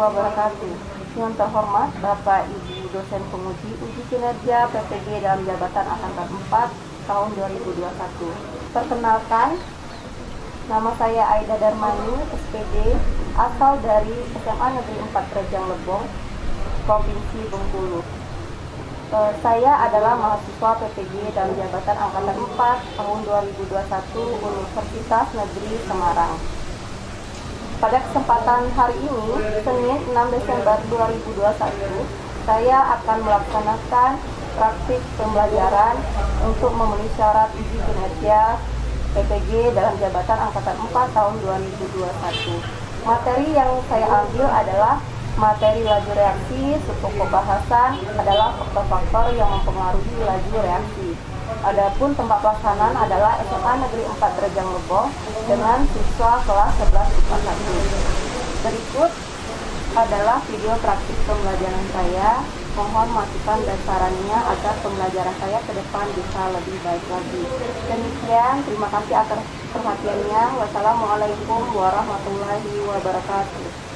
wabarakatuh. Yang terhormat Bapak Ibu dosen penguji uji kinerja PPG dalam jabatan angkatan 4 tahun 2021. Perkenalkan, nama saya Aida Darmani, SPD, asal dari SMA Negeri 4 Rejang Lebong, Provinsi Bengkulu. Saya adalah mahasiswa PPG dalam jabatan angkatan 4 tahun 2021 Universitas Negeri Semarang. Pada kesempatan hari ini, Senin 6 Desember 2021, saya akan melaksanakan praktik pembelajaran untuk memenuhi syarat uji kinerja PPG dalam jabatan angkatan 4 tahun 2021. Materi yang saya ambil adalah materi laju reaksi. Pokok bahasan adalah faktor-faktor yang mempengaruhi laju reaksi. Adapun tempat pelaksanaan adalah SMA Negeri 4 Rejang Lebong dengan siswa kelas 11 IPA 1. Berikut adalah video praktik pembelajaran saya. Mohon masukan dan sarannya agar pembelajaran saya ke depan bisa lebih baik lagi. Demikian, terima kasih atas perhatiannya. Wassalamualaikum warahmatullahi wabarakatuh.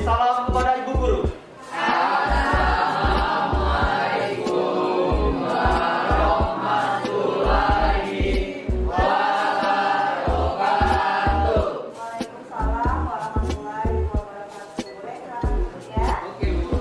Salam kepada Ibu Guru. Assalamualaikum warahmatullahi wabarakatuh. Waalaikumsalam warahmatullahi wabarakatuh. Boleh silakan duduk ya. Oke, Bu.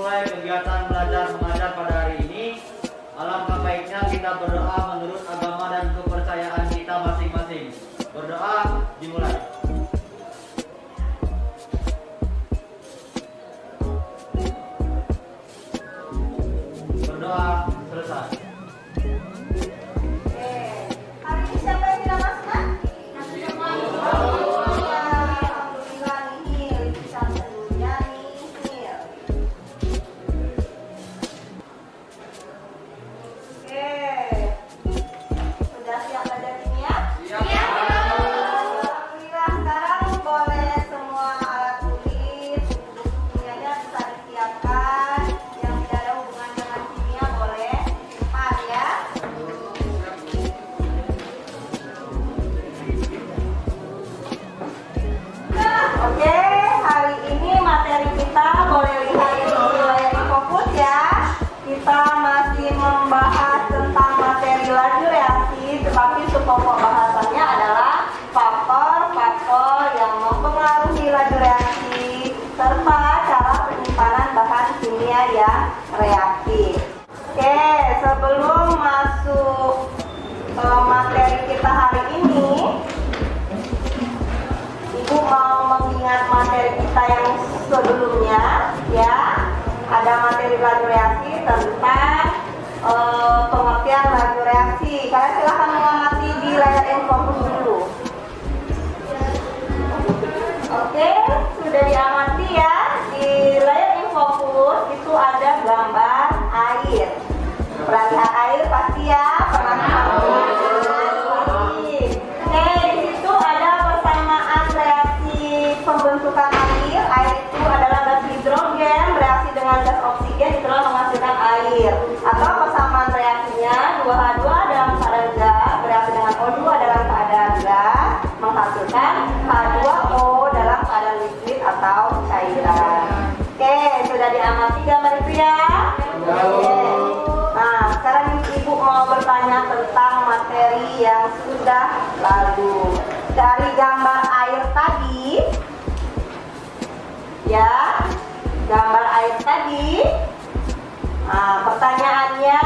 Kegiatan belajar mengajar pada hari ini, alangkah baiknya kita berdoa menurut agama dan kepercayaan kita masing-masing. Berdoa dimulai. Berdoa selesai. Hari ini siapa yang tidak masuk? Alhamdulillah, nihil. Bisa seluruhnya nihil. Sudah siap belajar kimia? Siap. Alhamdulillah, sekarang boleh semua alat tulis, buku kimianya bisa disiapkan. Yang tidak ada hubungan dengan kimia boleh simpan ya. Oke, hari ini materi kita boleh lihat mulai fokus ya. Kita masih membahas tentang materi laju reaksi, tetapi subpokok bahasannya adalah faktor-faktor yang mempengaruhi laju reaksi serta cara penyimpanan bahan kimia yang reaktif. Oke, sebelum masuk materi kita hari ini, Ibu mau mengingat materi kita yang sebelumnya ya. Ada materi laju reaksi tentang pengertian Silahkan mengamati di layar infocus dulu. Oke, sudah diamati ya. Di layar infocus itu ada gambar air. Pernah lihat air pasti ya, pernah lihat. Oke, di situ ada persamaan reaksi pembentukan air. Air itu adalah gas hidrogen bereaksi dengan gas oksigen itulah menghasilkan air. Atau persamaan reaksinya 2H2 dalam keadaan gas bereaksi dengan O2 dalam keadaan gas menghasilkan H2O dalam keadaan liquid atau cairan. Oke, sudah diamati gambar itu ya? Oke. Nah, sekarang Ibu mau bertanya tentang materi yang sudah lalu. Dari gambar air tadi, ya, gambar air tadi. Nah, pertanyaannya,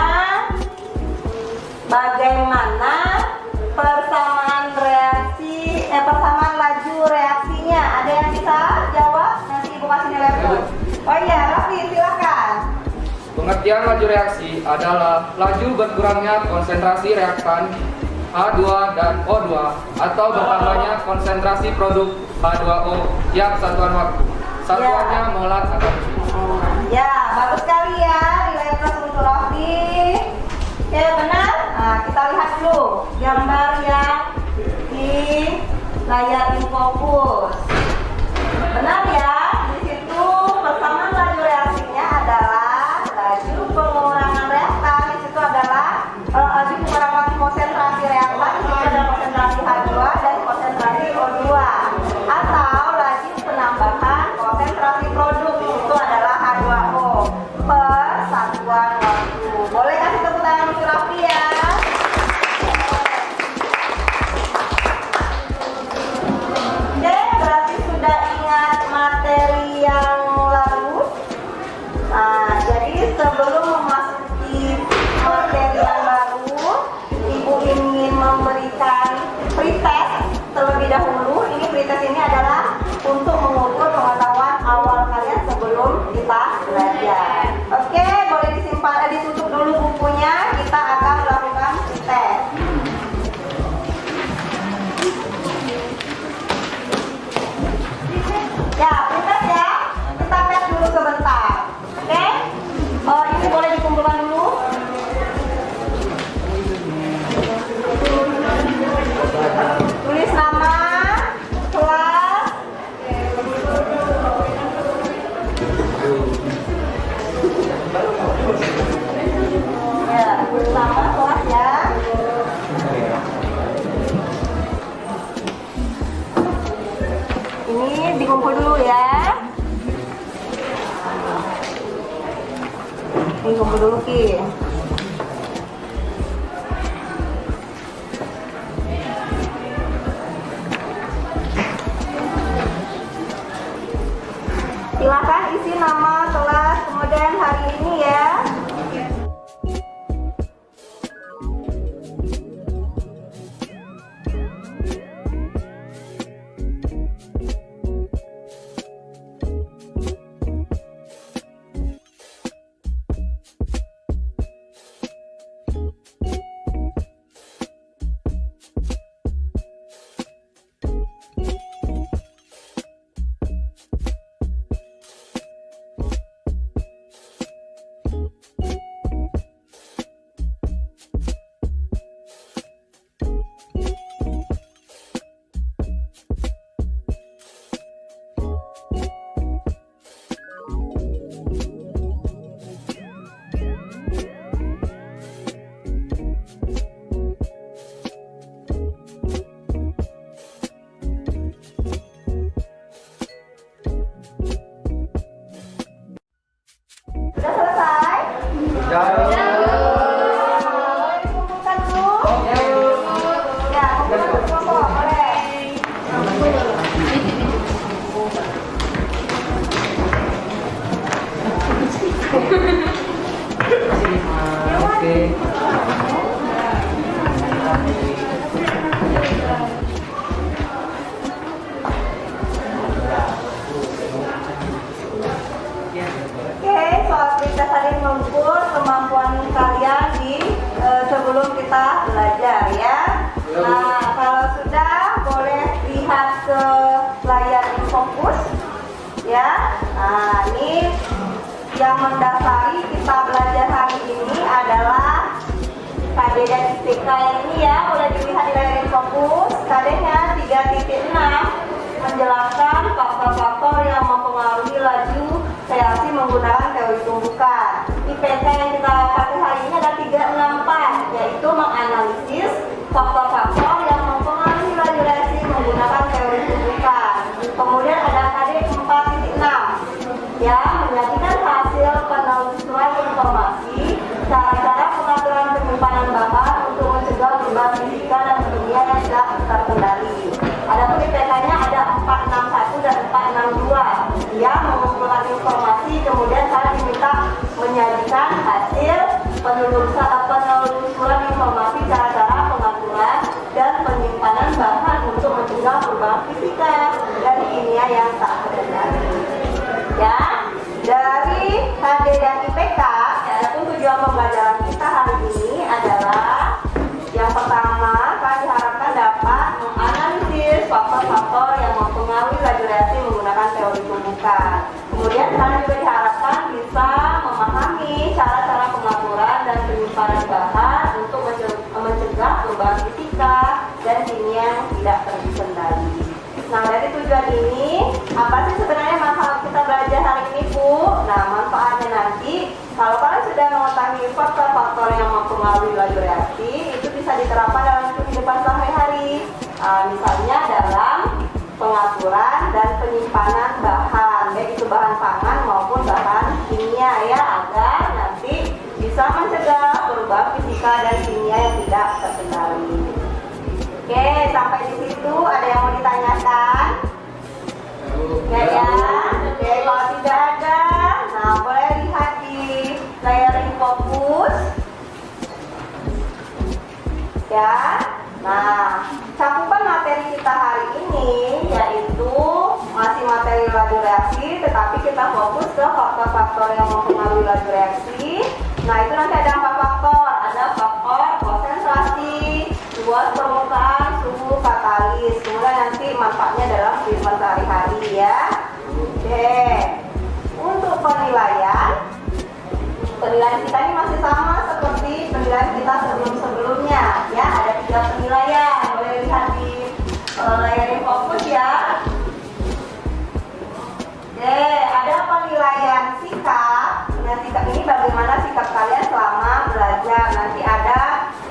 bagaimana persamaan persamaan laju reaksinya? Ada yang bisa jawab? Nanti Ibu kasih nilai plus. Oh iya, Raffi, silakan. Pengertian laju reaksi adalah laju berkurangnya konsentrasi reaktan H2 dan O2 atau bertambahnya konsentrasi produk H2O tiap satuan waktu. Satuannya molar atau detik. Ya, bagus sekali ya, nilai plus untuk Raffi. Oke, benar. Nah, kita lihat dulu gambar yang di layar infocus. Benar ya, di situ persamaan laju reaksinya adalah laju pengurangan reaktan. Di situ adalah laju pengurangan konsentrasi reaktan. Di situ ada konsentrasi H2 dan konsentrasi O2. Atau laju penambahan konsentrasi produk. Di situ adalah H2O per satuan waktu. Boleh kasih tepuk tangan untuk Raffi ya. Oke, berarti sudah ingat materi yang lalu. Nah, jadi sebelum memasuki materi yang baru, Ibu ingin memberikan pretest terlebih dahulu. Ini pretest ini adalah untuk mengukur pengetahuan awal kalian sebelum kita belajar. Oke, boleh disimpan, ditutup dulu bukunya. Kita akan melakukan pretest. Ya, pretest ya. Kita tes dulu sebentar. Oke? Ini boleh dikumpulkan dulu. Tulis nama, kelas. Ya, tulis nama, kelas ya. Ini dikumpul dulu ya. Ini kumpul dulu Ki. Silakan isi nama, kelas, kemudian hari ini ya. belajar ya. Nah, kalau sudah boleh lihat ke layar fokus ya. Nah, ini yang mendasari kita belajar hari ini adalah KD dan IPK yang ini ya, boleh dilihat di layar fokus. KD-nya 3.6 menjelaskan faktor-faktor yang mempengaruhi laju reaksi menggunakan teori tumbukan. IPK yang kita pakai hari ini ada 364, yaitu menganalisis faktor-faktor yang mempengaruhi laju reaksi menggunakan teori tumbukan. Kemudian ada KD 4.6 ya, menyajikan hasil penelusuran informasi, cara-cara pengaturan penyimpanan bahan untuk mencegah perubahan fisika dan kimia yang tidak terkendali. Adapun IPK-nya ada 461 dan 462. Dia mengumpulkan informasi, kemudian saya diminta menyajikan hasil penelusuran informasi, cara-cara pengaturan dan penyimpanan bahan untuk mencegah perubahan fisika dan kimia yang tak terkendali. Ya, dari KD dan IPK, adapun tujuan pembelajaran kita hari ini adalah yang pertama, kalian diharapkan dapat menganalisis faktor-faktor yang mempengaruhi laju reaksi menggunakan teori tumbukan. Kemudian kalian juga diharapkan bisa memahami cara-cara pengaturan dan penyimpanan bahan untuk mencegah perubahan fisika dan kimia yang tidak terkendali. Nah, dari tujuan ini, apa sih sebenarnya masalah kita belajar hari ini, Bu? Nah, manfaatnya nanti, kalau kalian sudah mengetahui faktor-faktor yang mempengaruhi laju reaksi, itu bisa diterapkan dalam kehidupan sehari-hari. Misalnya dalam pengaturan dan penyimpanan bahan, baik itu bahan pangan maupun bahan kimia ya, agar nanti bisa mencegah perubahan fisika dan kimia yang tidak terkendali. Oke, sampai di situ ada yang mau ditanyakan? Ya. Oke, kalau tidak ada, nah boleh lihat di layar fokus. Ya. Nah, cakupan materi kita hari ini yaitu masih materi laju reaksi, tetapi kita fokus ke faktor-faktor yang mempengaruhi laju reaksi. Nah, itu nanti ada 4 faktor. Ada faktor konsentrasi, luas permukaan, suhu, katalis. Kemudian nanti manfaatnya dalam kehidupan sehari-hari ya. Oke. Untuk penilaian kita ini masih sama seperti penilaian kita sebelum-sebelumnya ya. Ada 3 penilaian. Boleh lihat di layar fokus ya. Oke, ada penilaian sikap. Nah, sikap ini bagaimana sikap kalian selama belajar. Nanti ada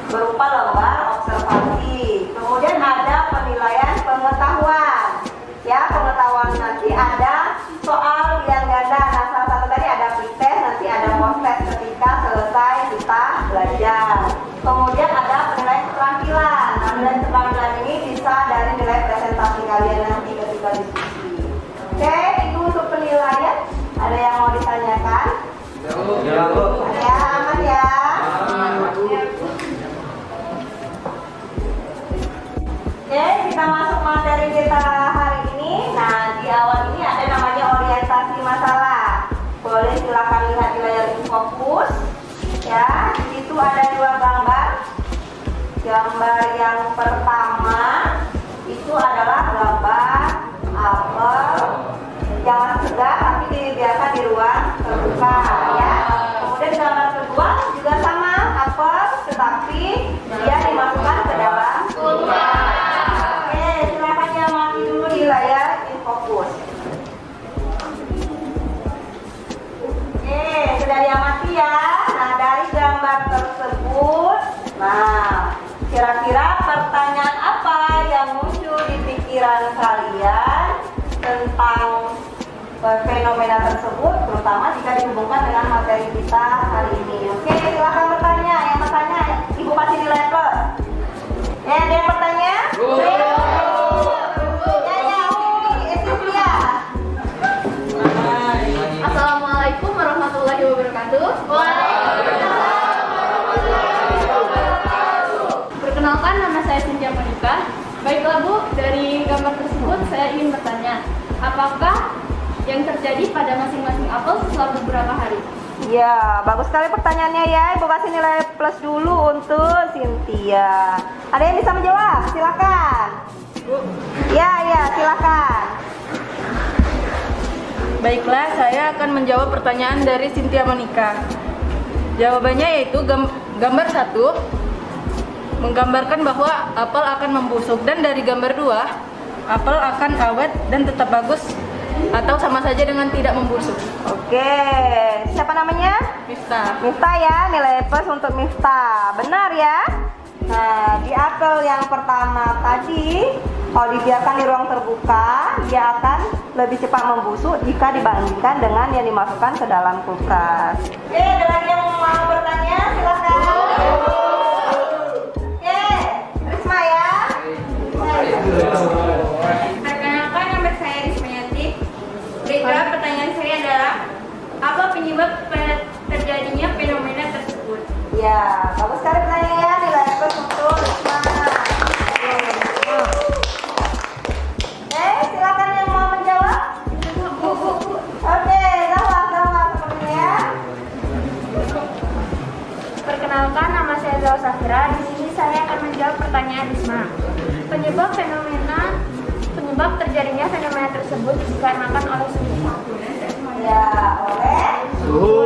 berupa lembar observasi. Kemudian ada penilaian pengetahuan. Ya, pengetahuan nanti ada soal pilihan ganda. Nah, salah satu tadi ada pretest, nanti ada post test ketika selesai kita belajar. Kemudian ada penilaian keterampilan. Nah, penilaian keterampilan ini bisa dari nilai presentasi kalian nanti ketika diskusi. Oke, itu untuk penilaian. Ada yang mau ditanyakan? Ya, Bu. Ya, aman ya. Oke, kita masuk materi kita hari ini. Nah, di awal ini ada namanya orientasi masalah. Boleh silakan lihat di layar fokus. Ya, di situ ada 2 gambar. Gambar yang pertama itu adalah gambar apel yang segar tapi dibiarkan di ruang terbuka ya. Kemudian gambar kedua juga sama, apel tetapi dia dimasukkan ke dalam kulkas. Oke, silakan diamati dulu di layar fokus. Oke, sudah diamati ya. Nah, dari gambar tersebut, nah, kira-kira pertanyaan apa yang muncul di pikiran kalian tentang fenomena tersebut, terutama jika dihubungkan dengan materi kita hari ini. Oke, silakan bertanya. Yang bertanya, Ibu kasih nilai plus. Ya, ada yang bertanya? Assalamualaikum warahmatullahi wabarakatuh. Perkenalkan, nama saya Cynthia Monica. Baiklah Bu, dari gambar tersebut saya ingin bertanya, apakah yang terjadi pada masing-masing apel setelah beberapa hari? Ya, bagus sekali pertanyaannya ya. Ibu kasih nilai plus dulu untuk Cynthia. Ada yang bisa menjawab? Silakan. Ya, silakan. Baiklah, saya akan menjawab pertanyaan dari Cynthia Monica. Jawabannya yaitu gambar 1 menggambarkan bahwa apel akan membusuk, dan dari gambar 2 apel akan awet dan tetap bagus atau sama saja dengan tidak membusuk. Oke, siapa namanya? Miftah. Miftah ya, nilai plus untuk Miftah. Benar ya? Nah, di apel yang pertama tadi, kalau dibiarkan di ruang terbuka, dia akan lebih cepat membusuk jika dibandingkan dengan yang dimasukkan ke dalam kulkas. Oke, ada lagi yang mau bertanya? Silakan. Oke, Risma ya. Perkenalkan, nama saya Risma Yanti. Baiklah, pertanyaan saya adalah apa penyebab terjadinya fenomena tersebut? Ya, bagus sekali pertanyaannya. Nilai plus untuk Risma. Silakan yang mau menjawab. Oke, Zahwa sepertinya ya. Perkenalkan, nama saya Zawa Safira. Di sini saya akan menjawab pertanyaan Risma. Penyebab terjadinya fenomena tersebut dikarenakan oleh suhu. Ya, oleh suhu.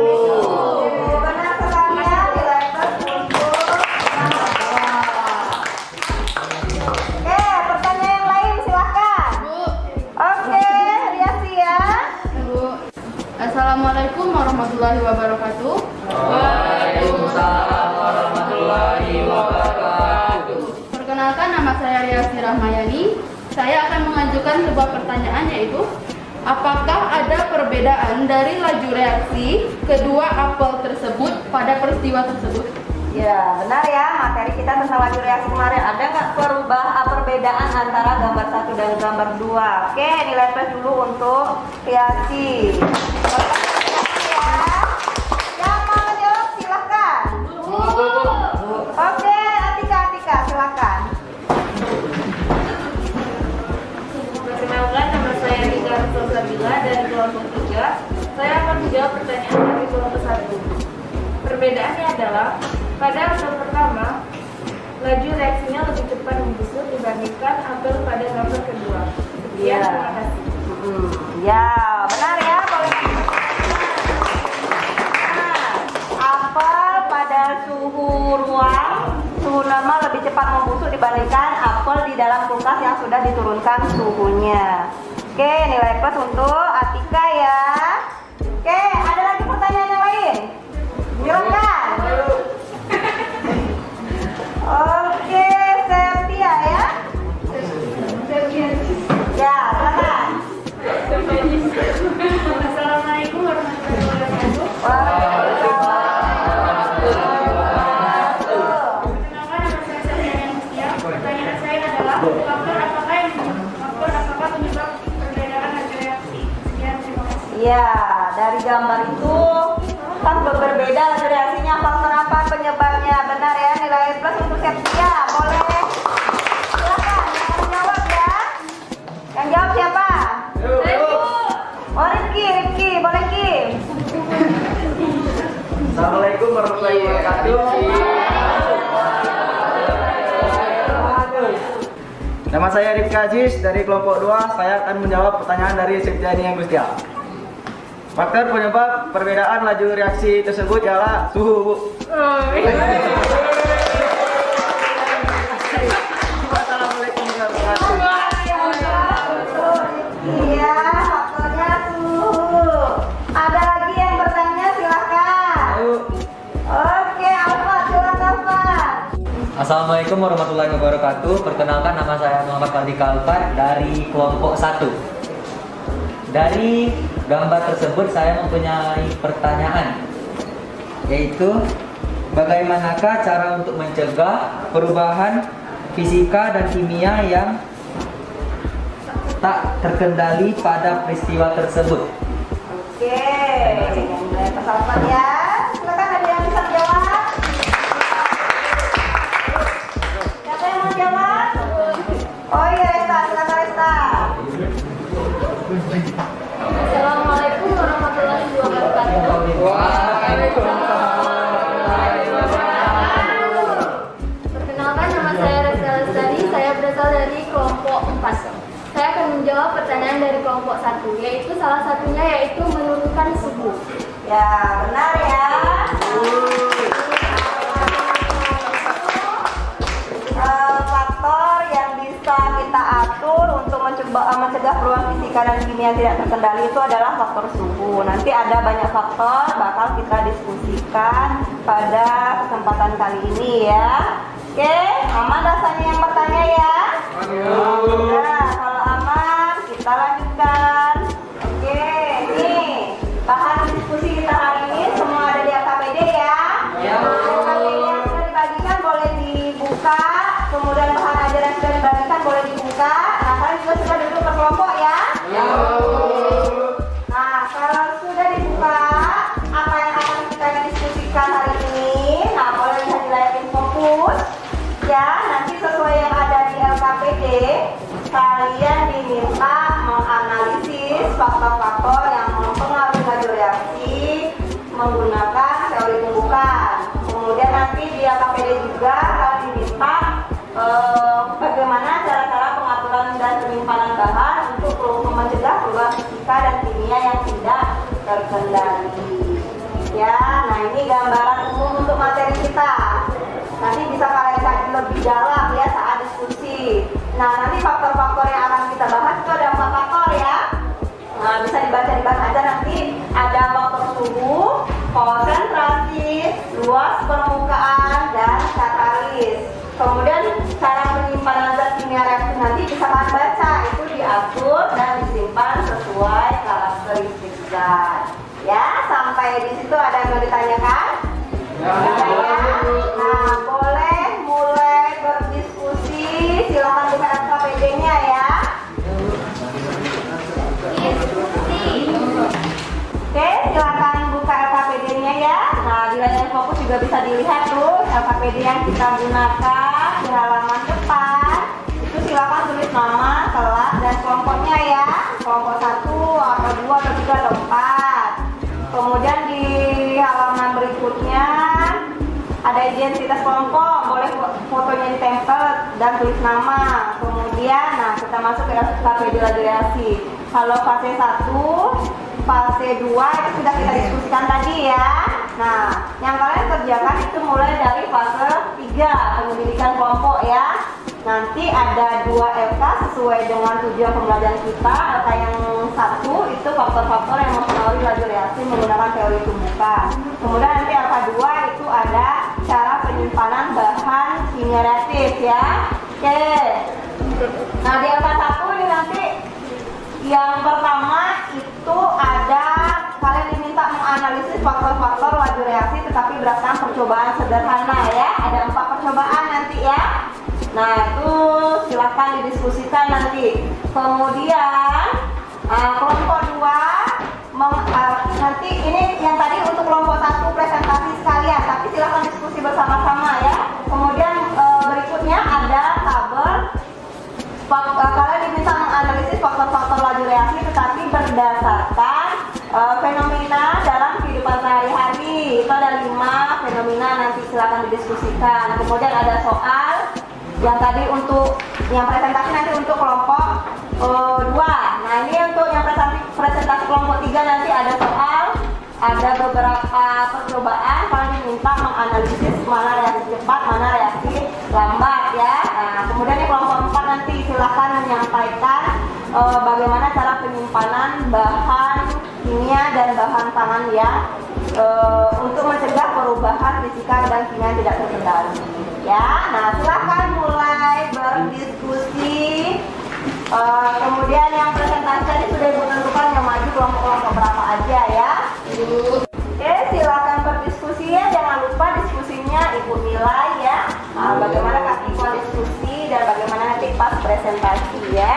Benar sekali ya, nilai plus untuk Oke, pertanyaan yang lain silakan. Oke, Riasi ya. Assalamualaikum warahmatullahi wabarakatuh. Waalaikumsalam warahmatullahi wabarakatuh. Perkenalkan, nama saya Riasi Rahmayani. Saya akan mengajukan sebuah pertanyaan, yaitu apakah ada perbedaan dari laju reaksi kedua apel tersebut pada peristiwa tersebut? Ya, benar ya. Materi kita tentang laju reaksi kemarin. Ada nggak perbedaan antara gambar 1 dan gambar 2? Oke, nilai plus dulu untuk reaksi. Yang mau menjawab silakan. Oke, Atika silakan. Perkenalkan, nama saya Rika Sabila dari kelompok 3. Saya akan menjawab pertanyaan dari kelompok 1. Perbedaannya adalah pada apel pertama, laju reaksinya lebih cepat membusuk dibandingkan apel pada gambar kedua. Sekian, terima kasih. Ya, benar ya. Apel pada suhu ruang, suhu normal lebih cepat membusuk dibandingkan apel di dalam kulkas yang sudah diturunkan suhunya. Oke, nilai plus untuk Atika ya. Oke, ada lagi pertanyaan yang lain? Silakan. Oke, Cynthia ya. Ya, silakan. Assalamualaikum warahmatullahi wabarakatuh. Perkenalkan, nama saya Safira Mustia. Pertanyaan saya adalah faktor apakah penyebab perbedaan laju reaksi? Sekian, terima kasih. Ya, dari gambar itu kan berbeda laju reaksinya. Faktor apa penyebabnya? Benar ya, nilai plus untuk Septia. Boleh silakan yang menjawab ya. Yang jawab siapa? Oh, Rifki, boleh Ki. Assalamualaikum warahmatullahi wabarakatuh. Nama saya Rifki Aziz dari kelompok 2. Saya akan menjawab pertanyaan dari Septiani Agustia. Faktor penyebab perbedaan laju reaksi tersebut ialah suhu, Bu. Assalamualaikum warahmatullahi wabarakatuh. Iya, faktornya suhu. Ada lagi yang bertanya silakan. Oke, Alfa silakan Pak. Assalamualaikum warahmatullahi wabarakatuh. Perkenalkan, nama saya Muhammad Fardika Alfat dari kelompok 1. Dari gambar tersebut saya mempunyai pertanyaan, yaitu bagaimanakah cara untuk mencegah perubahan fisika dan kimia yang tak terkendali pada peristiwa tersebut? Oke, mulai persamaan ya. Silakan, ada yang bisa jawab? Siapa yang mau jawab? Oh iya, Resta, silakan Resta. Assalamualaikum warahmatullahi wabarakatuh. satu, yaitu salah satunya yaitu menurunkan suhu. Ya, benar ya. Faktor yang bisa kita atur untuk mencegah perubahan fisika dan kimia tidak terkendali itu adalah faktor suhu. Nanti ada banyak faktor bakal kita diskusikan pada kesempatan kali ini ya. Oke, aman rasanya yang bertanya ya? Nah, kalau aman kita lanjutkan. Oke, nih bahan diskusi kita hari ini semua ada di LKPD ya. LKPD yang sudah dibagikan boleh dibuka, kemudian bahan ajaran yang sudah dibagikan boleh dibuka. Nah, kalian juga sudah duduk berkelompok ya. Nah, kalau sudah dibuka, apa yang akan kita diskusikan hari ini? Nah, boleh bisa dilihatin fokus. Ya, nanti sesuai yang ada di LKPD, kalian diminta menganalisis faktor-faktor yang mempengaruhi laju reaksi menggunakan teori tumbukan. Kemudian nanti di LKPD juga kalian diminta bagaimana cara-cara pengaturan dan penyimpanan bahan untuk mencegah perubahan fisika dan kimia yang tidak terkendali. Ya, nah ini gambaran umum untuk materi kita. Nanti bisa kalian kaji lebih dalam ya saat diskusi. Nah, nanti faktor-faktor yang akan kita bahas itu ada 4 faktor ya. Nah, bisa dibaca aja nanti. Ada faktor suhu, konsentrasi, luas permukaan, dan katalis. Kemudian cara penyimpanan zat kimia reaktif nanti bisa kalian baca, itu diatur dan disimpan sesuai karakteristik zat. Ya, sampai di situ ada yang mau ditanyakan? Ya. Nah, boleh mulai berdiskusi. Silakan buka LKPD-nya ya. Oke, silakan buka LKPD-nya ya. Nah, di layar fokus juga bisa dilihat tuh LKPD yang kita gunakan di halaman depan. Itu silakan tulis nama, kelas, dan kelompoknya ya. Kelompok 1 atau 2 atau 3 atau 4. Kemudian di halaman berikutnya ada identitas kelompok, boleh fotonya ditempel dan tulis nama. Kemudian, nah kita masuk ke LKPD laju reaksi. Kalau fase 1, fase 2 itu sudah kita diskusikan tadi ya. Nah, yang kalian kerjakan itu mulai dari fase 3, penyelidikan kelompok ya. Nanti ada 2 LK sesuai dengan tujuan pembelajaran kita. LK yang 1 itu faktor-faktor yang mempengaruhi laju reaksi menggunakan teori tumbukan. Kemudian nanti LK 2 itu ada cara penyimpanan bahan kimia reaktif ya. Oke. Nah, di LK 1 ini nanti yang pertama itu ada kalian diminta menganalisis faktor-faktor laju reaksi tetapi berdasarkan percobaan sederhana ya. Ada 4 percobaan nanti ya. Nah, itu silakan didiskusikan nanti. Kemudian kelompok 2 nanti ini yang tadi untuk kelompok 1 presentasi sekalian, tapi silakan diskusi bersama-sama ya. Kemudian berikutnya ada tabel kalian diminta menganalisis faktor-faktor laju reaksi tetapi berdasarkan fenomena dalam kehidupan sehari-hari. Itu ada 5 fenomena, nanti silakan didiskusikan. Kemudian ada soal yang tadi untuk yang presentasi nanti untuk kelompok 2. Nah, ini untuk yang presentasi kelompok 3 nanti ada soal, ada beberapa percobaan. Kalian diminta menganalisis mana reaksi cepat, mana reaksi lambat ya. Nah, kemudian di kelompok 4 nanti silakan menyampaikan bagaimana cara penyimpanan bahan kimia dan bahan pangan ya untuk mencegah perubahan fisika dan kimia yang tidak terkendali ya. Nah, silakan mulai berdiskusi. Kemudian yang presentasi tadi sudah ibu tentukan yang maju kelompok-kelompok berapa aja ya. Oke, silakan berdiskusi ya. Jangan lupa diskusinya ibu nilai ya. Bagaimana kaki diskusi dan bagaimana nanti pas presentasi ya.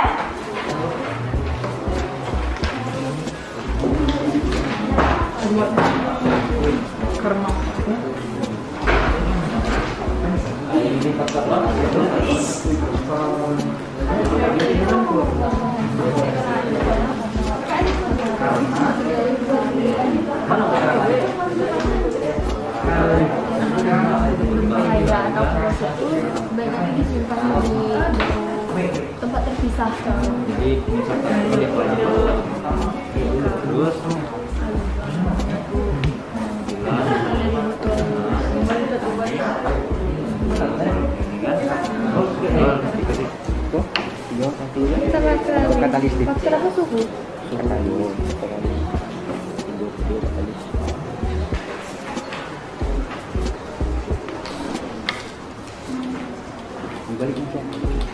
Banyak disimpan di tempat terpisah. Jadi misalkan balik lagi terus Faktor apa suhu?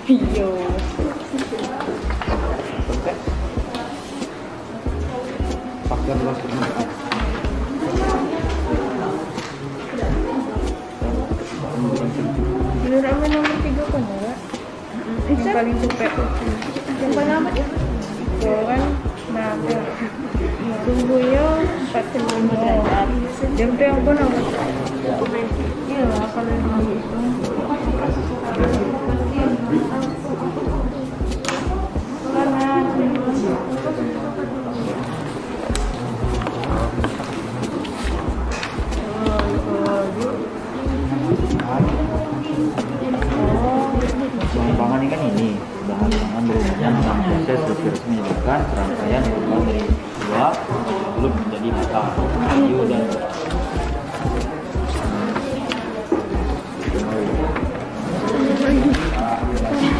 Iya. faktor luas Menurut nomor 3 kan ya? Yang paling cepet. Yang paling lambat ya? Itu kan berapa? Tunggunya 45 derajat. Jam itu yang pun apa? Iya lah kalau yang itu. Pengembangan ini kan ini bahan pangan berhubungan dengan proses terus menyebabkan serangkaian perubahan dari buah belum menjadi matang, kayu dan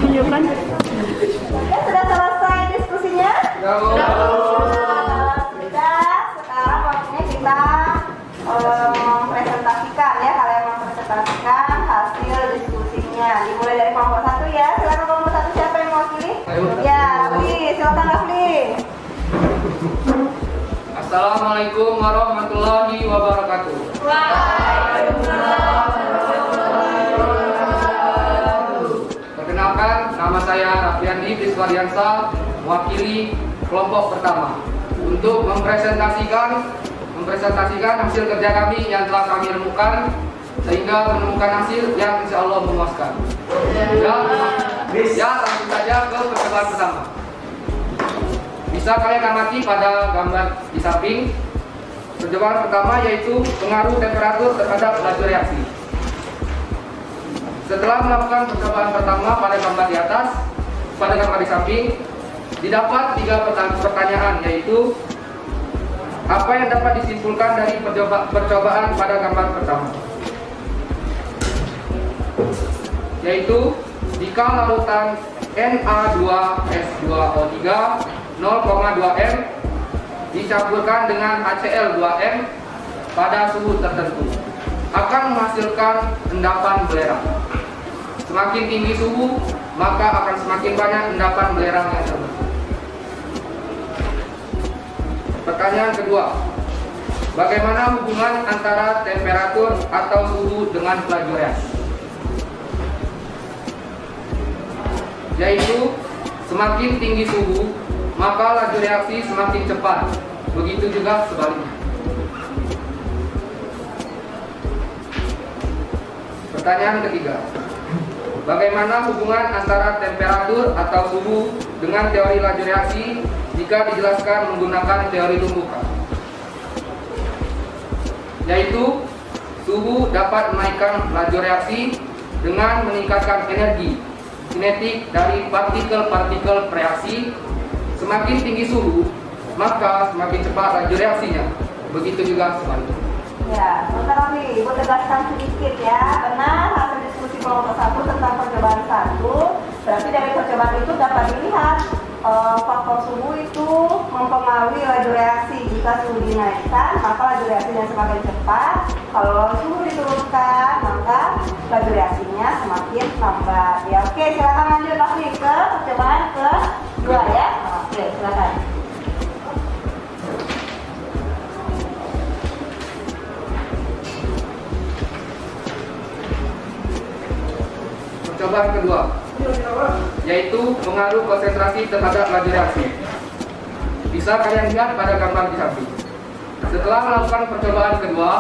Tunjukkan. Oke, sudah selesai diskusinya? Sudah, sekarang waktunya kita mempresentasikan ya, kalian mempresentasikan hasil diskusinya. Dimulai dari kelompok 1 ya, silakan kelompok 1 siapa yang mewakili? Ya, Rafli, silakan Rafli. Assalamualaikum warahmatullahi wabarakatuh. Perkenalkan, nama saya Rafliandi Priswadiansa, mewakili kelompok pertama untuk mempresentasikan hasil kerja kami yang telah kami remukan sehingga menemukan hasil yang insya Allah memuaskan. Ya, langsung saja ke percobaan pertama. Bisa kalian amati pada gambar di samping. Percobaan pertama yaitu pengaruh temperatur terhadap laju reaksi. Setelah melakukan percobaan pertama pada gambar di atas, pada gambar di samping, didapat 3 pertanyaan yaitu apa yang dapat disimpulkan dari percobaan pada gambar pertama? Yaitu jika larutan Na2S2O3 0,2 m dicampurkan dengan HCl2m pada suhu tertentu akan menghasilkan endapan belerang. Semakin tinggi suhu, maka akan semakin banyak endapan belerang yang terbentuk. Pertanyaan kedua, bagaimana hubungan antara temperatur atau suhu dengan laju reaksi? Yaitu semakin tinggi suhu, maka laju reaksi semakin cepat. Begitu juga sebaliknya. Pertanyaan ketiga, bagaimana hubungan antara temperatur atau suhu dengan teori laju reaksi jika dijelaskan menggunakan teori tumbukan? Yaitu suhu dapat menaikkan laju reaksi dengan meningkatkan energi kinetik dari partikel-partikel reaksi. Semakin tinggi suhu, maka semakin cepat laju reaksinya. Begitu juga sebaliknya. Ya, sebentar Rafli, Ibu tegaskan sedikit ya. Benar, hasil diskusi kelompok 1 tentang percobaan 1. Berarti dari percobaan itu dapat dilihat faktor suhu itu mempengaruhi laju reaksi. Jika suhu dinaikkan, maka laju reaksinya semakin cepat. Kalau suhu diturunkan, maka laju reaksinya semakin lambat. Ya, oke, silakan lanjut Rafli ke percobaan kedua ya. Oke, silakan. Percobaan kedua, yaitu pengaruh konsentrasi terhadap laju reaksi. Bisa kalian lihat pada gambar di samping. Setelah melakukan percobaan kedua,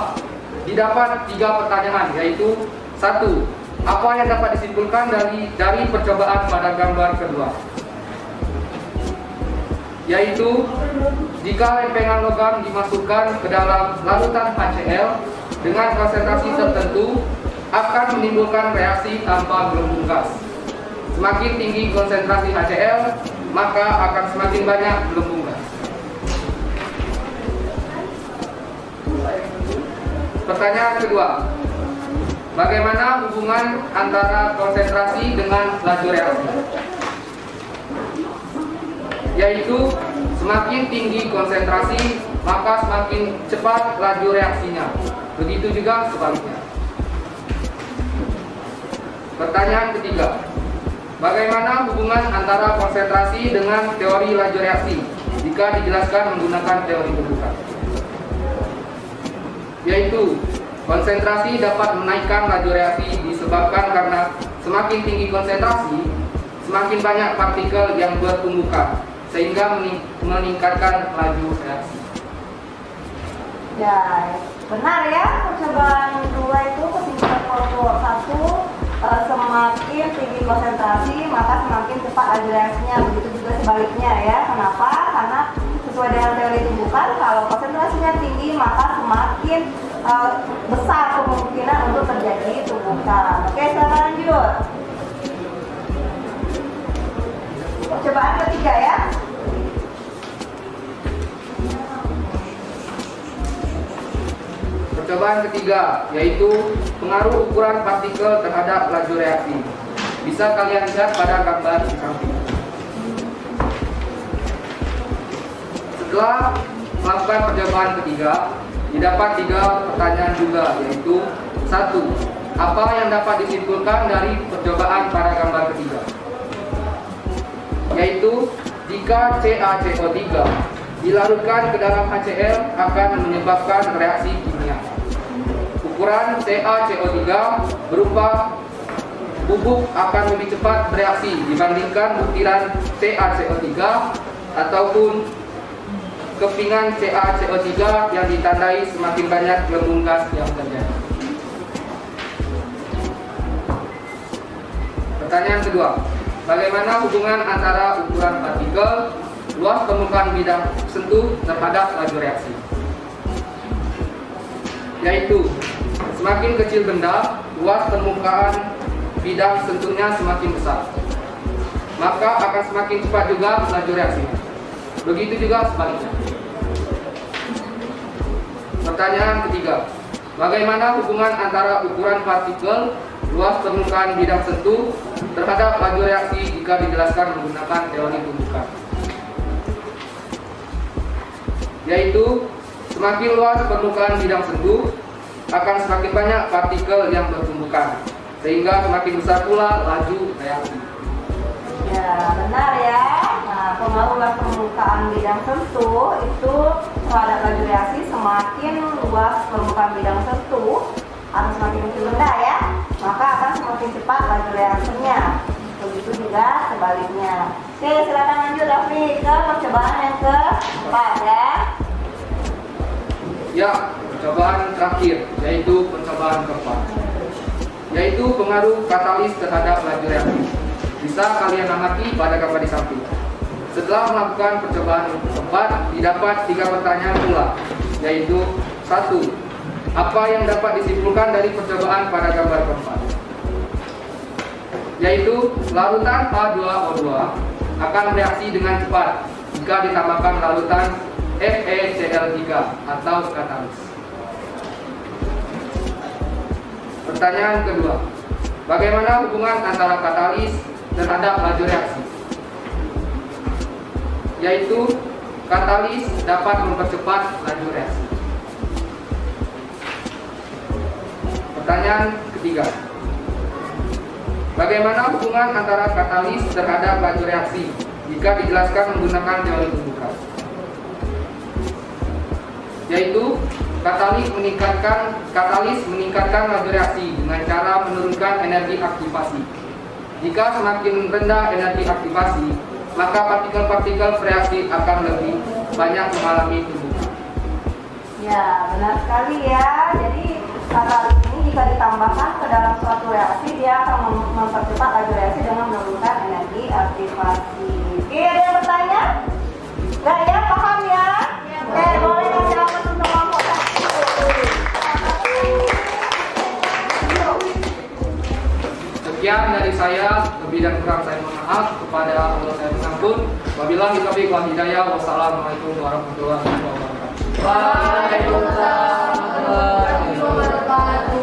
didapat 3 pertanyaan, yaitu 1. Apa yang dapat disimpulkan dari percobaan pada gambar kedua? Yaitu jika lempengan logam dimasukkan ke dalam larutan HCl dengan konsentrasi tertentu akan menimbulkan reaksi tanpa gelembung gas. semakin tinggi konsentrasi HCl, maka akan semakin banyak gelembung gas. Pertanyaan kedua, bagaimana hubungan antara konsentrasi dengan laju reaksi? Yaitu semakin tinggi konsentrasi, maka semakin cepat laju reaksinya. Begitu juga sebaliknya. Pertanyaan ketiga, bagaimana hubungan antara konsentrasi dengan teori laju reaksi jika dijelaskan menggunakan teori tumbukan? Yaitu konsentrasi dapat menaikkan laju reaksi disebabkan karena semakin tinggi konsentrasi, semakin banyak partikel yang bertumbukan sehingga meningkatkan laju reaksi. Ya, benar ya, percobaan 2 itu kesimpulan kelompok 1, semakin tinggi konsentrasi maka semakin cepat laju reaksinya. Begitu juga sebaliknya ya. Kenapa? Karena sesuai dengan teori tumbukan, kalau konsentrasinya tinggi maka semakin besar kemungkinan untuk terjadi tumbukan. Oke, silakan lanjut. Percobaan ketiga ya. Percobaan ketiga yaitu pengaruh ukuran partikel terhadap laju reaksi. Bisa kalian lihat pada gambar di samping. Setelah melakukan percobaan ketiga, didapat 3 pertanyaan juga, yaitu 1. Apa yang dapat disimpulkan dari percobaan pada gambar ketiga? Yaitu jika CaCO3 dilarutkan ke dalam HCl akan menyebabkan reaksi kimia. Ukuran CaCO3 berupa bubuk akan lebih cepat bereaksi dibandingkan butiran CaCO3 ataupun kepingan CaCO3 yang ditandai semakin banyak gelembung gas yang terjadi. Pertanyaan kedua, bagaimana hubungan antara ukuran partikel, luas permukaan bidang sentuh terhadap laju reaksi? Yaitu semakin kecil benda, luas permukaan bidang sentuhnya semakin besar, maka akan semakin cepat juga laju reaksinya. Begitu juga sebaliknya. Pertanyaan ketiga, bagaimana hubungan antara ukuran partikel, luas permukaan bidang sentuh terhadap laju reaksi jika dijelaskan menggunakan teori tumbukan? Yaitu semakin luas permukaan bidang sentuh akan semakin banyak partikel yang bertumbukan, sehingga semakin besar pula laju reaksi. Ya, benar ya. Nah, pengaruh luas permukaan bidang sentuh itu terhadap laju reaksi, semakin luas permukaan bidang sentuh atau semakin kecil benda ya, maka akan semakin cepat laju reaksinya. Begitu juga sebaliknya. Oke, silakan lanjut Raffi ke percobaan yang keempat ya. Ya, percobaan terakhir yaitu percobaan keempat, yaitu pengaruh katalis terhadap laju reaksi. Bisa kalian amati pada gambar di samping. Setelah melakukan percobaan keempat, didapat 3 pertanyaan pula, yaitu 1. Apa yang dapat disimpulkan dari percobaan pada gambar keempat? Yaitu larutan H2O2 akan bereaksi dengan cepat jika ditambahkan larutan FeCl3 atau katalis. Pertanyaan kedua, bagaimana hubungan antara katalis terhadap laju reaksi? Yaitu katalis dapat mempercepat laju reaksi. Pertanyaan ketiga, bagaimana hubungan antara katalis terhadap laju reaksi jika dijelaskan menggunakan teori tumbukan? Yaitu katalis meningkatkan laju reaksi dengan cara menurunkan energi aktivasi. Jika semakin rendah energi aktivasi, maka partikel-partikel bereaksi akan lebih banyak mengalami tumbukan. Ya, benar sekali ya. Jadi katalis ini jika ditambahkan ke dalam suatu reaksi, dia akan mempercepat laju reaksi dengan menurunkan energi aktivasi. Oke, ada yang bertanya? Enggak ya, paham ya? Oke, boleh kasih apa untuk kelompok 1. Sekian dari saya, lebih dan kurang saya mohon maaf. Kepada Allah saya mengampun. Wabillahi taufiq wal hidayah. Wassalamualaikum warahmatullahi wabarakatuh. Waalaikumsalam warahmatullahi wabarakatuh.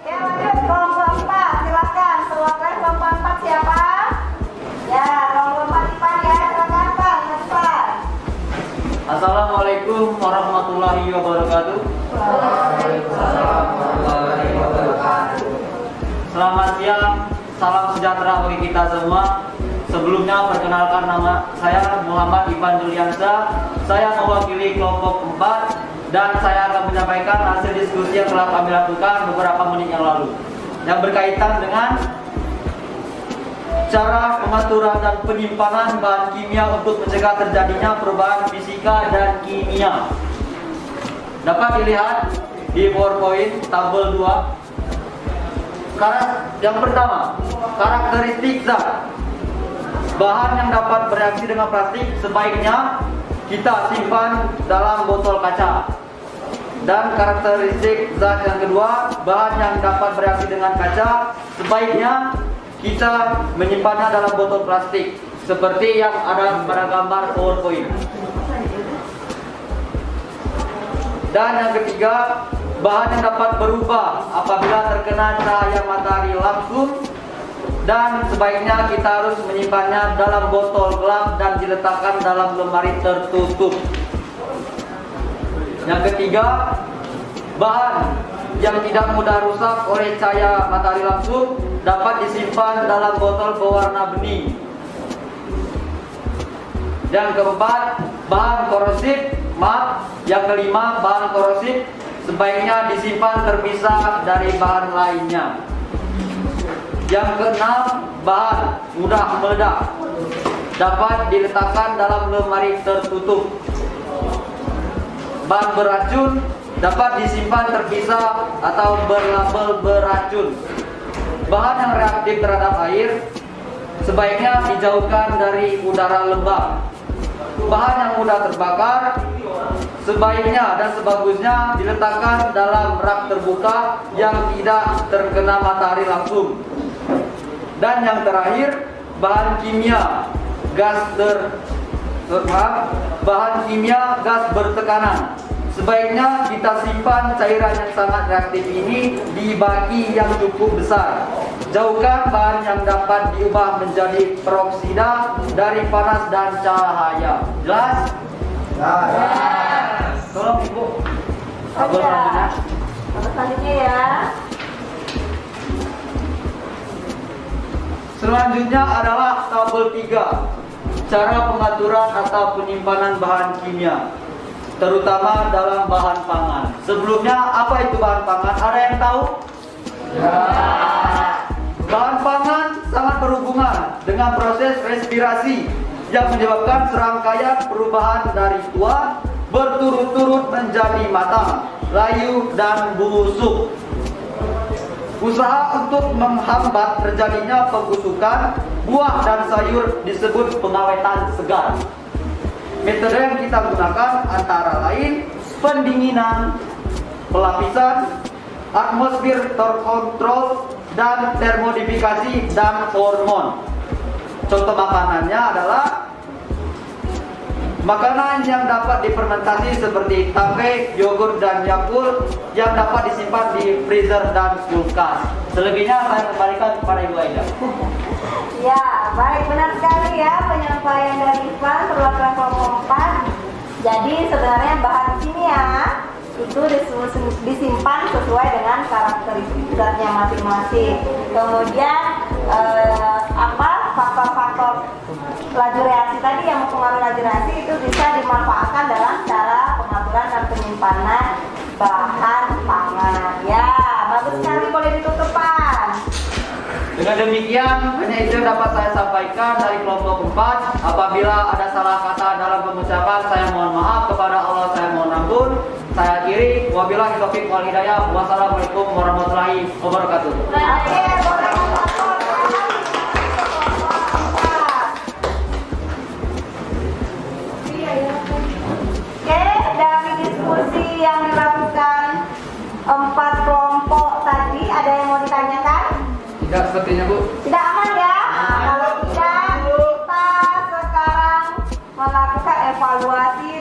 Ya, lanjut kelompok 4. Silakan. Perwakilan kelompok 4 siapa? Ya, kelompok 4 Ipan ya. Silakan Pak, Ipan. Assalamualaikum warahmatullahi wabarakatuh. Waalaikumsalam warahmatullahi wabarakatuh. Selamat siang, salam sejahtera bagi kita semua. Sebelumnya perkenalkan, nama saya Muhammad Ivan Juliansa. Saya mewakili kelompok 4 dan saya akan menyampaikan hasil diskusi yang telah kami lakukan beberapa menit yang lalu yang berkaitan dengan cara pengaturan dan penyimpanan bahan kimia untuk mencegah terjadinya perubahan fisika dan kimia. Dapat dilihat di PowerPoint tabel 2. Yang pertama, karakteristik zat. Bahan yang dapat bereaksi dengan plastik sebaiknya kita simpan dalam botol kaca. Dan karakteristik zat yang kedua, bahan yang dapat bereaksi dengan kaca sebaiknya kita menyimpannya dalam botol plastik seperti yang ada pada gambar PowerPoint. Dan yang ketiga, bahan yang dapat berubah apabila terkena cahaya matahari langsung dan sebaiknya kita harus menyimpannya dalam botol gelap dan diletakkan dalam lemari tertutup. Yang ketiga, bahan yang tidak mudah rusak oleh cahaya matahari langsung dapat disimpan dalam botol berwarna bening. Yang keempat, bahan korosif. Yang kelima, bahan korosif sebaiknya disimpan terpisah dari bahan lainnya. Yang keenam, bahan mudah meledak dapat diletakkan dalam lemari tertutup. Bahan beracun dapat disimpan terpisah atau berlabel beracun. Bahan yang reaktif terhadap air sebaiknya dijauhkan dari udara lembab. Bahan yang mudah terbakar sebaiknya dan sebagusnya diletakkan dalam rak terbuka yang tidak terkena matahari langsung. Dan yang terakhir, bahan kimia gas bertekanan. Sebaiknya kita simpan cairan yang sangat reaktif ini di baki yang cukup besar. Jauhkan bahan yang dapat diubah menjadi peroksida dari panas dan cahaya. Jelas? Jelas. Tolong Ibu. Tabel selanjutnya. Tabel selanjutnya ya. Selanjutnya adalah tabel 3. Cara pengaturan atau penyimpanan bahan kimia, terutama dalam bahan pangan. Sebelumnya, apa itu bahan pangan? Ada yang tahu? Ya. Bahan pangan sangat berhubungan dengan proses respirasi yang menyebabkan serangkaian perubahan dari tua berturut-turut menjadi matang, layu, dan busuk. Usaha untuk menghambat terjadinya pembusukan buah dan sayur disebut pengawetan segar. Metode yang kita gunakan antara lain pendinginan, pelapisan, atmosfer terkontrol, dan termodifikasi dan hormon. Contoh makanannya adalah makanan yang dapat difermentasi seperti tape, yogurt, dan Yakult yang dapat disimpan di freezer dan kulkas. Selebihnya saya kembalikan kepada Ibu Aida. Ya, baik, benar sekali ya penyampaian dari Ivan perwakilan kelompok 4. Jadi sebenarnya bahan kimia itu disimpan sesuai dengan karakteristik zatnya masing-masing. Kemudian faktor-faktor laju reaksi tadi yang mempengaruhi laju reaksi itu bisa dimanfaatkan dalam cara pengaturan dan penyimpanan bahan pangan. Ya, bagus sekali, boleh ditutupkan. Dengan demikian, hanya itu yang dapat saya sampaikan dari kelompok 4. Apabila ada salah kata dalam pengucapan, saya mohon maaf. Kepada Allah saya mohon ampun. Saya akhiri. Wabillahi taufiq wal hidayah. Wassalamualaikum warahmatullahi wabarakatuh. Oke, dari diskusi yang dilakukan 4 kelompok tadi, ada yang mau ditanyakan? Tidak sepertinya Bu. Tidak aman ya? Kalau tidak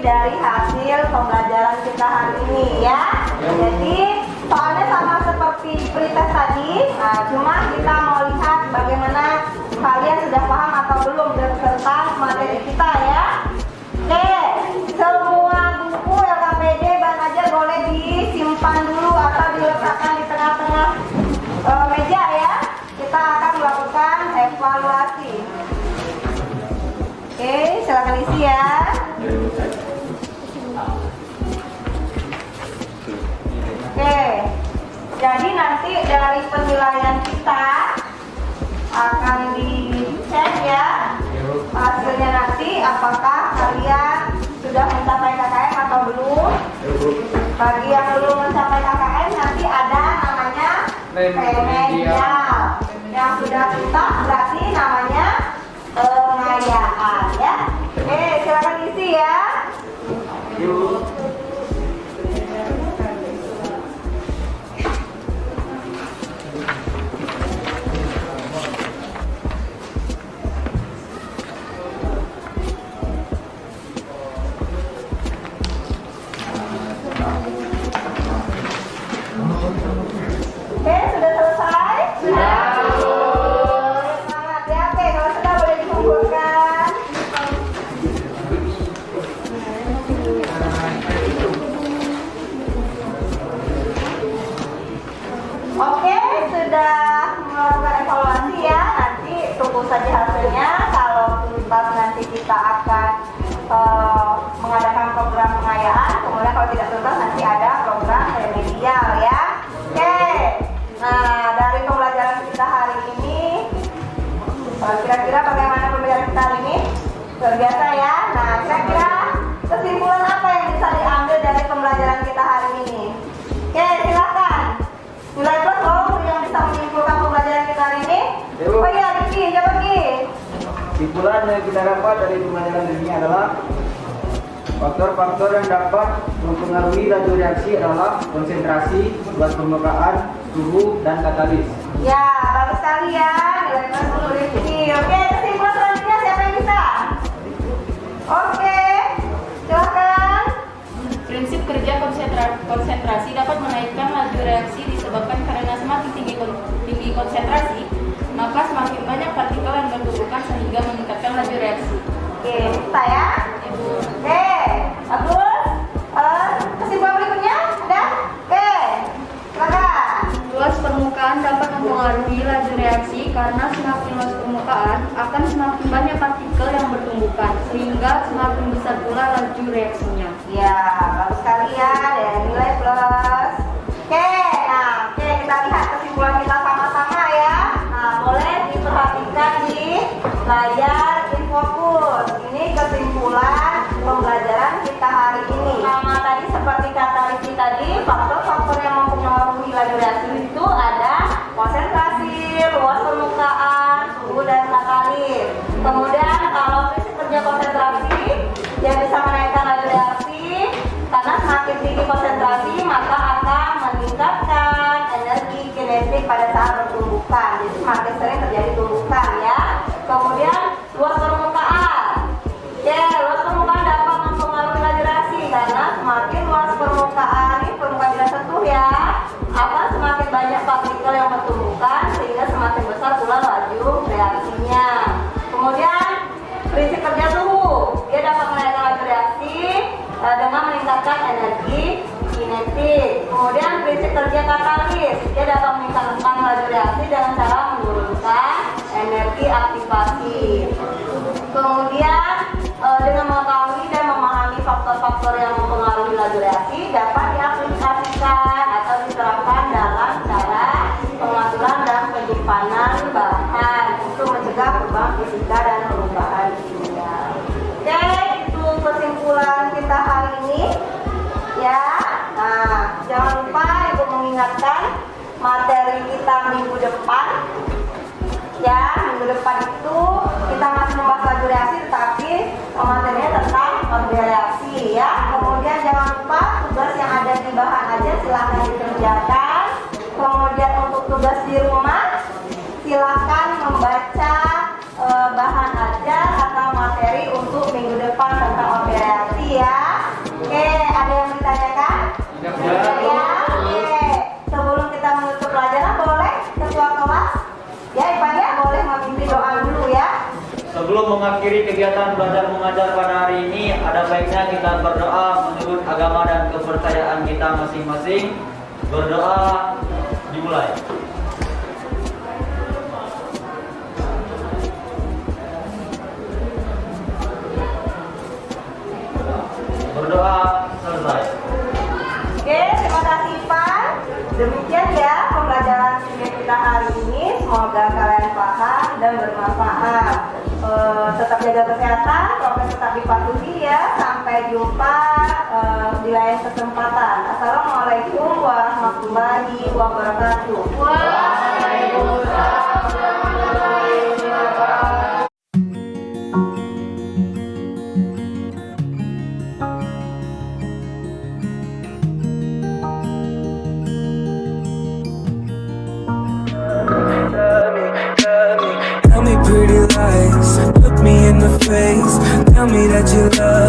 dari hasil pembelajaran kita hari ini ya. Jadi soalnya sama seperti pretest tadi, cuma kita mau lihat bagaimana kalian sudah paham atau belum tentang materi kita ya. Oke, semua buku LKPD Ban Ajar boleh disimpan dulu atau diletakkan di tengah-tengah meja ya. Kita akan melakukan evaluasi. Oke, silakan isi ya. Oke, jadi nanti dari penilaian kita akan dicek ya hasilnya nanti apakah kalian sudah mencapai KKM atau belum. Bagi yang belum mencapai KKM nanti ada namanya remedial. Yang sudah tuntas berarti namanya pengayaan ya. Oke, silakan isi ya. Oke, sudah selesai? Sudah. Semangat ya. Oke, kalau sudah boleh dikumpulkan. Oke, sudah melakukan evaluasi ya. Nanti tunggu saja hasilnya. Kalau tuntas nanti kita akan mengadakan program pengayaan. Kemudian kalau tidak tuntas nanti ada program remedial ya. Oke. Nah, dari pembelajaran kita hari ini, kira-kira bagaimana pembelajaran kita hari ini? Luar biasa ya. Nah, kira-kira kesimpulan apa yang bisa diambil dari pembelajaran kita hari ini? Oke, silakan. Nilai plus dong yang bisa menyimpulkan pembelajaran kita hari ini. Oh iya, Riki, coba Riki. Kesimpulan yang kita dapat dari pembelajaran ini adalah faktor-faktor yang dapat mempengaruhi laju reaksi adalah konsentrasi, luas permukaan, suhu, dan katalis. Ya, bagus sekali ya. Nilai plus untuk Riki. Oke, kesimpulan selanjutnya siapa yang bisa? Oke, silakan. Prinsip kerja konsentrasi dapat menaikkan laju reaksi disebabkan karena semakin tinggi konsentrasi, maka semakin banyak partikel yang bertumbukan sehingga meningkatkan laju reaksi. Oke, bisa ya. Oke, bagus. Kesimpulan berikutnya ada? Oke, silakan. Luas permukaan dapat mempengaruhi laju reaksi karena semakin luas permukaan akan semakin banyak partikel yang bertumbukan sehingga semakin besar pula laju reaksinya. Ya, bagus sekali ya. Ada nilai plus. Oke, nah, kita lihat kesimpulan kita sama-sama ya. Nah, boleh diperhatikan di layar InfoKurs. Ini kesimpulan pembelajaran kita hari ini. Sama tadi seperti kata Riki tadi, faktor-faktor yang mempengaruhi laju reaksi itu ada konsentrasi, luas permukaan, suhu, dan katalis. Kemudian kalau prinsip kerja konsentrasi yang bisa menaikkan laju reaksi karena semakin tinggi konsentrasi maka akan meningkatkan energi kinetik pada saat bertumbukan. Jadi semakin sering terjadi tumbukan ya. Kemudian luas permukaan. Ya, luas permukaan dapat mempengaruhi laju reaksi karena semakin luas permukaan ini permukaan tidak sentuh ya, akan semakin banyak partikel yang bertumbukan sehingga semakin besar pula laju reaksinya. Kemudian prinsip kerja suhu, dia dapat menaikkan laju reaksi dengan meningkatkan energi kinetik. Kemudian prinsip kerja katalis, dia dapat meningkatkan laju reaksi dengan cara menurunkan energi aktivasi. Kemudian dengan mengetahui dan memahami faktor-faktor yang mempengaruhi laju reaksi dapat diaplikasikan atau diterapkan dalam cara pengaturan dan penyimpanan bahan untuk mencegah perubahan fisika dan perubahan kimia. Oke, itu kesimpulan kita hari ini ya. Nah, jangan lupa Ibu mengingatkan materi kita minggu depan ya. Minggu depan itu kita masih membahas laju reaksi tetapi materinya tentang reaksi ya. Kemudian jangan lupa tugas yang ada di bahan aja silahkan dikerjakan. Kemudian untuk tugas di rumah silahkan membaca bahan ajar atau materi untuk minggu depan tentang reaksi ya. Sebelum mengakhiri kegiatan belajar mengajar pada hari ini, ada baiknya kita berdoa menurut agama dan kepercayaan kita masing-masing. Berdoa dimulai. Berdoa selesai. Oke, terima kasih Pak. Demikian ya pembelajaran kimia kita hari ini. Semoga kalian paham dan bermanfaat. Tetap jaga kesehatan, prokes tetap dipatuhi ya. Sampai jumpa di lain kesempatan. Assalamualaikum warahmatullahi wabarakatuh. Waalaikumsalam warahmatullahi wabarakatuh. Tell me pretty lies, look me in the face. Tell me that you love